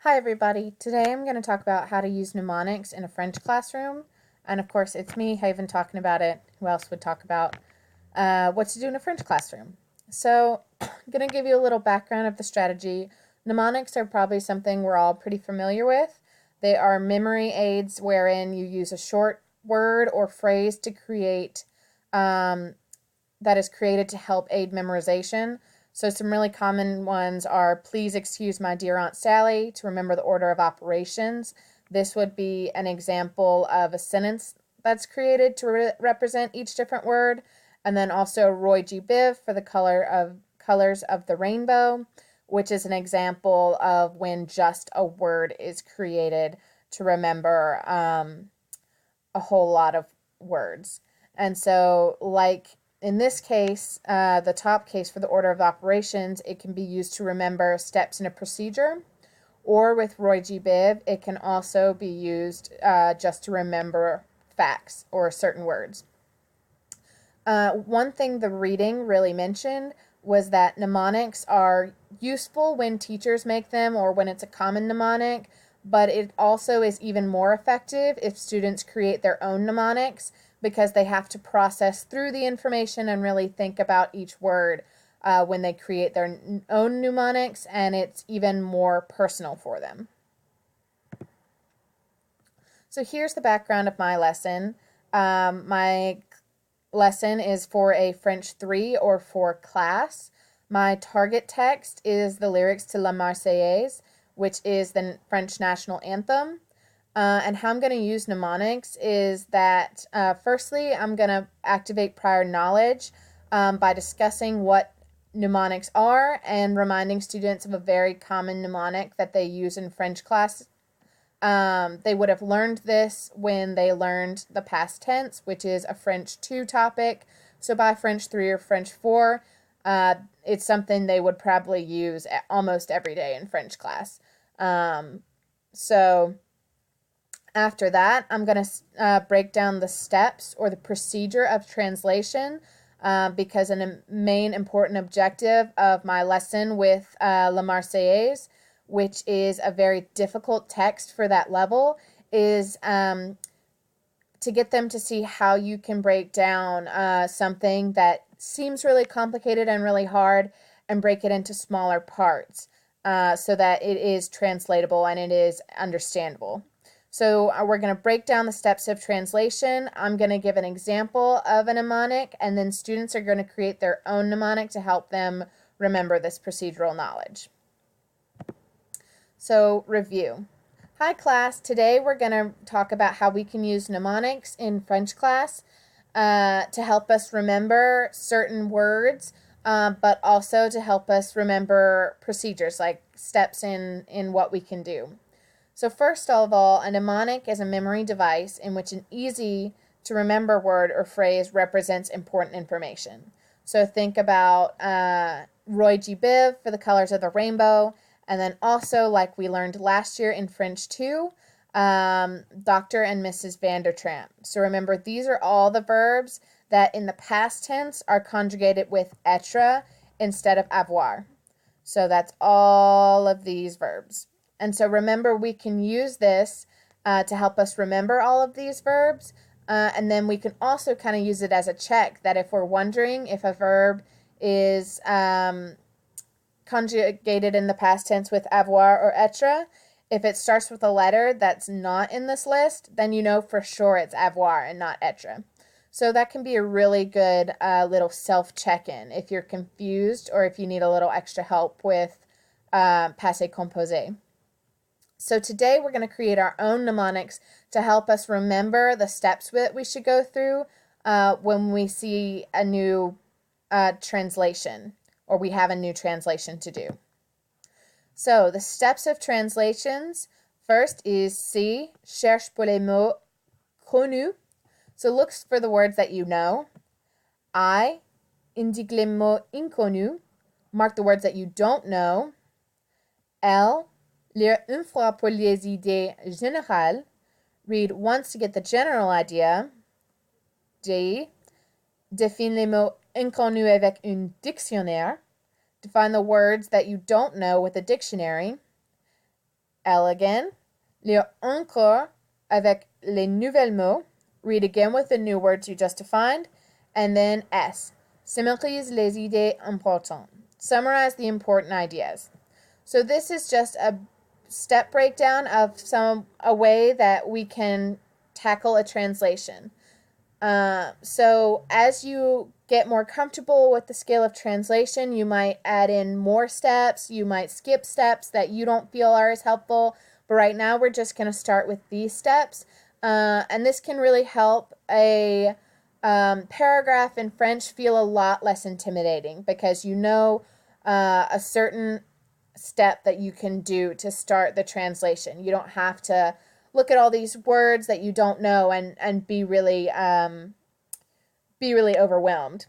Hi everybody. Today I'm going to talk about how to use mnemonics in a French classroom. And of course, it's me, Haven, talking about it. Who else would talk about what to do in a French classroom? So I'm going to give you a little background of the strategy. Mnemonics are probably something we're all pretty familiar with. They are memory aids wherein you use a short word or phrase to create that is created to help aid memorization. So some really common ones are please excuse my dear Aunt Sally to remember the order of operations. This would be an example of a sentence that's created to represent each different word. And then also Roy G. Biv for the colors of the rainbow, which is an example of when just a word is created to remember a whole lot of words. And so, like in this case, the top case for the order of operations, it can be used to remember steps in a procedure. Or with Roy G. Biv, it can also be used just to remember facts or certain words. One thing the reading really mentioned was that mnemonics are useful when teachers make them or when it's a common mnemonic, but it also is even more effective if students create their own mnemonics because they have to process through the information and really think about each word when they create their own mnemonics, and it's even more personal for them. So here's the background of my lesson. My lesson is for a French 3 or 4 class. My target text is the lyrics to La Marseillaise, which is the French national anthem. And how I'm going to use mnemonics is that, firstly, I'm going to activate prior knowledge by discussing what mnemonics are and reminding students of a very common mnemonic that they use in French class. They would have learned this when they learned the past tense, which is a French 2 topic. So by French 3 or French 4, it's something they would probably use almost every day in French class. So after that, I'm going to break down the steps or the procedure of translation because a main important objective of my lesson with La Marseillaise, which is a very difficult text for that level, is to get them to see how you can break down something that seems really complicated and really hard and break it into smaller parts so that it is translatable and it is understandable. So we're going to break down the steps of translation. I'm going to give an example of a mnemonic, and then students are going to create their own mnemonic to help them remember this procedural knowledge. So review. Hi class, today we're going to talk about how we can use mnemonics in French class to help us remember certain words, but also to help us remember procedures like steps in what we can do. So first of all, a mnemonic is a memory device in which an easy to remember word or phrase represents important information. So think about Roy G. Biv for the colors of the rainbow, and then also, like we learned last year in French 2, Dr. and Mrs. Vandertramp. So remember, these are all the verbs that in the past tense are conjugated with être instead of avoir. So that's all of these verbs. And so remember, we can use this to help us remember all of these verbs. And then we can also kind of use it as a check that if we're wondering if a verb is conjugated in the past tense with avoir or être, if it starts with a letter that's not in this list, then you know for sure it's avoir and not être. So that can be a really good little self-check-in if you're confused or if you need a little extra help with passé composé. So today we're going to create our own mnemonics to help us remember the steps that we should go through when we see a new translation or we have a new translation to do. So the steps of translations, first is C, cherche pour les mots connus. So look for the words that you know. I, indique les mots inconnus. Mark the words that you don't know. L, lire une fois pour les idées générales. Read once to get the general idea. D, définir les mots inconnus avec un dictionnaire. Define the words that you don't know with a dictionary. L again. Lire encore avec les nouvelles mots. Read again with the new words you just defined. And then S. Summarise les idées importantes. Summarize the important ideas. So this is just a step breakdown of a way that we can tackle a translation. So as you get more comfortable with the skill of translation, you might add in more steps. You might skip steps that you don't feel are as helpful. But right now we're just going to start with these steps. And this can really help a paragraph in French feel a lot less intimidating because you know a certain step that you can do to start the translation. You don't have to look at all these words that you don't know and be really overwhelmed.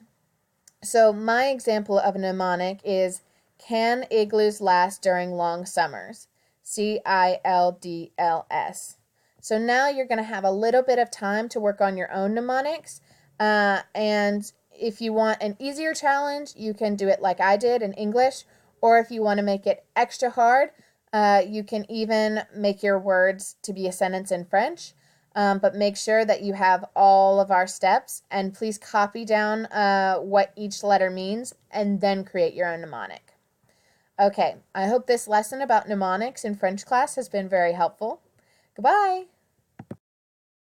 So my example of a mnemonic is, can igloos last during long summers? CILDLS. So now you're going to have a little bit of time to work on your own mnemonics. And if you want an easier challenge, you can do it like I did in English. Or if you want to make it extra hard, you can even make your words to be a sentence in French. But make sure that you have all of our steps, and please copy down what each letter means and then create your own mnemonic. Okay, I hope this lesson about mnemonics in French class has been very helpful. Goodbye!